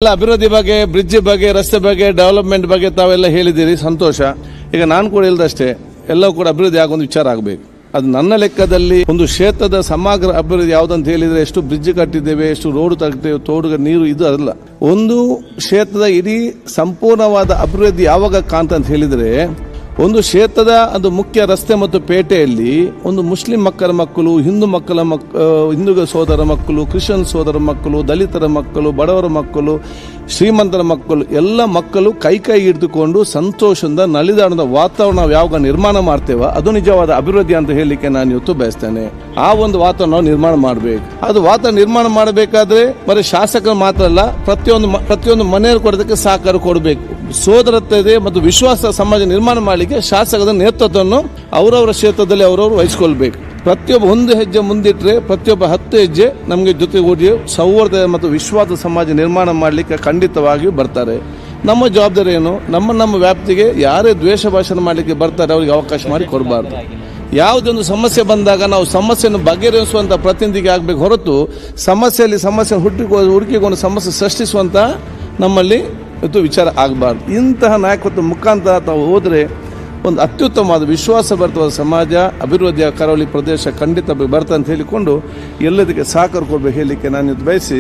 ಎಲ್ಲ ಅಭಿವೃದ್ಧಿ ಬಗ್ಗೆ, ಬ್ರಿಡ್ಜ್ ಬಗ್ಗೆ, ರಸ್ತೆ ಬಗ್ಗೆ, ಡೆವಲಪ್ಮೆಂಟ್ ಬಗ್ಗೆ ತಾವೆಲ್ಲ ಹೇಳಿದ್ದೀರಿ, ಸಂತೋಷ. ಈಗ ನಾನು ಕೂಡ ಹೇಳಿದಷ್ಟೇ, ಎಲ್ಲವೂ ಕೂಡ ಅಭಿವೃದ್ಧಿ ಆಗೊಂದು ವಿಚಾರ ಆಗಬೇಕು. ಅದು ನನ್ನ ಲೆಕ್ಕದಲ್ಲಿ ಒಂದು ಕ್ಷೇತ್ರದ ಸಮಗ್ರ ಅಭಿವೃದ್ಧಿ ಯಾವುದಂತ ಹೇಳಿದ್ರೆ, ಎಷ್ಟು ಬ್ರಿಡ್ಜ್ ಕಟ್ಟಿದ್ದೇವೆ, ಎಷ್ಟು ರೋಡ್ ಕಟ್ಟಿದ್ದೇವೆ, ತೋಡುಗ ನೀರು, ಇದು ಅಲ್ಲ. ಒಂದು ಕ್ಷೇತ್ರದ ಇಡೀ ಸಂಪೂರ್ಣವಾದ ಅಭಿವೃದ್ಧಿ ಯಾವಾಗ ಕಾಣ್ತ ಅಂತ ಹೇಳಿದ್ರೆ, ಒಂದು ಕ್ಷೇತ್ರದ ಅದು ಮುಖ್ಯ ರಸ್ತೆ ಮತ್ತು ಪೇಟೆಯಲ್ಲಿ ಒಂದು ಮುಸ್ಲಿಂ ಮಕ್ಕಳ ಮಕ್ಕಳು, ಹಿಂದೂ ಸೋದರ ಮಕ್ಕಳು, ಕ್ರಿಶ್ಚಿಯನ್ ಸೋದರ ಮಕ್ಕಳು, ದಲಿತರ ಮಕ್ಕಳು, ಬಡವರ ಮಕ್ಕಳು, ಶ್ರೀಮಂತರ ಮಕ್ಕಳು, ಎಲ್ಲ ಮಕ್ಕಳು ಕೈ ಹಿಡಿದುಕೊಂಡು ಸಂತೋಷದಿಂದ ನಲಿದಾಡದ ವಾತಾವರಣ ನಾವು ಯಾವಾಗ ನಿರ್ಮಾಣ ಮಾಡ್ತೇವೆ, ಅದು ನಿಜವಾದ ಅಭಿವೃದ್ಧಿ ಅಂತ ಹೇಳಲಿಕ್ಕೆ ನಾನು ಇವತ್ತು ಬಯಸ್ತೇನೆ. ಆ ಒಂದು ವಾತಾವರಣ ನಾವು ನಿರ್ಮಾಣ ಮಾಡಬೇಕು. ಅದು ವಾತಾವರಣ ನಿರ್ಮಾಣ ಮಾಡಬೇಕಾದ್ರೆ ಬರೀ ಶಾಸಕರು ಮಾತ್ರ ಅಲ್ಲ, ಪ್ರತಿಯೊಂದು ಮನೆಯಲ್ಲಿ ಕೊಡೋದಕ್ಕೆ ಸಹಕಾರ ಕೊಡಬೇಕು. ಸೋದರತೆ ಮತ್ತು ವಿಶ್ವಾಸ ಸಮಾಜ ನಿರ್ಮಾಣ ಮಾಡಲಿಕ್ಕೆ ಶಾಸಕರ ನೇತೃತ್ವವನ್ನು ಅವರವರ ಕ್ಷೇತ್ರದಲ್ಲಿ ಅವರವರು ವಹಿಸಿಕೊಳ್ಬೇಕು. ಪ್ರತಿಯೊಬ್ಬ ಒಂದು ಹೆಜ್ಜೆ ಮುಂದಿಟ್ಟರೆ ಪ್ರತಿಯೊಬ್ಬ 10 ಹೆಜ್ಜೆ ನಮಗೆ ಜೊತೆಗೂಡಿ ಸೌಹಾರ್ದ ಮತ್ತು ವಿಶ್ವಾಸ ಸಮಾಜ ನಿರ್ಮಾಣ ಮಾಡಲಿಕ್ಕೆ ಖಂಡಿತವಾಗಿಯೂ ಬರ್ತಾರೆ. ನಮ್ಮ ಜವಾಬ್ದಾರಿ ಏನು, ನಮ್ಮ ವ್ಯಾಪ್ತಿಗೆ ಯಾರೇ ದ್ವೇಷ ಭಾಷಣ ಮಾಡಲಿಕ್ಕೆ ಬರ್ತಾರೆ ಅವರಿಗೆ ಅವಕಾಶ ಮಾಡಿ ಕೊಡಬಾರ್ದು. ಯಾವುದೊಂದು ಸಮಸ್ಯೆ ಬಂದಾಗ ನಾವು ಸಮಸ್ಯೆಯನ್ನು ಬಗೆಹರಿಸುವಂಥ ಪ್ರತಿನಿಧಿಗೆ ಆಗಬೇಕು ಹೊರತು ಸಮಸ್ಯೆಯಲ್ಲಿ ಹುಡುಕಿಕೊಂಡು ಸಮಸ್ಯೆ ಸೃಷ್ಟಿಸುವಂಥ ನಮ್ಮಲ್ಲಿ ಇವತ್ತು ವಿಚಾರ ಆಗಬಾರ್ದು. ಇಂತಹ ನಾಯಕತ್ವ ಮುಖಾಂತರ ತಾವು ಹೋದರೆ ಒಂದು ಅತ್ಯುತ್ತಮವಾದ ವಿಶ್ವಾಸಭರಿತವಾದ ಸಮಾಜ, ಅಭಿವೃದ್ಧಿಯ ಕರಾವಳಿ ಪ್ರದೇಶ ಖಂಡಿತ ಬರ್ತಂತ ಹೇಳಿಕೊಂಡು ಎಲ್ಲದಕ್ಕೆ ಸಹಕಾರ ಕೊಡಬೇಕು ಹೇಳಲಿಕ್ಕೆ ನಾನು ಬಯಸಿ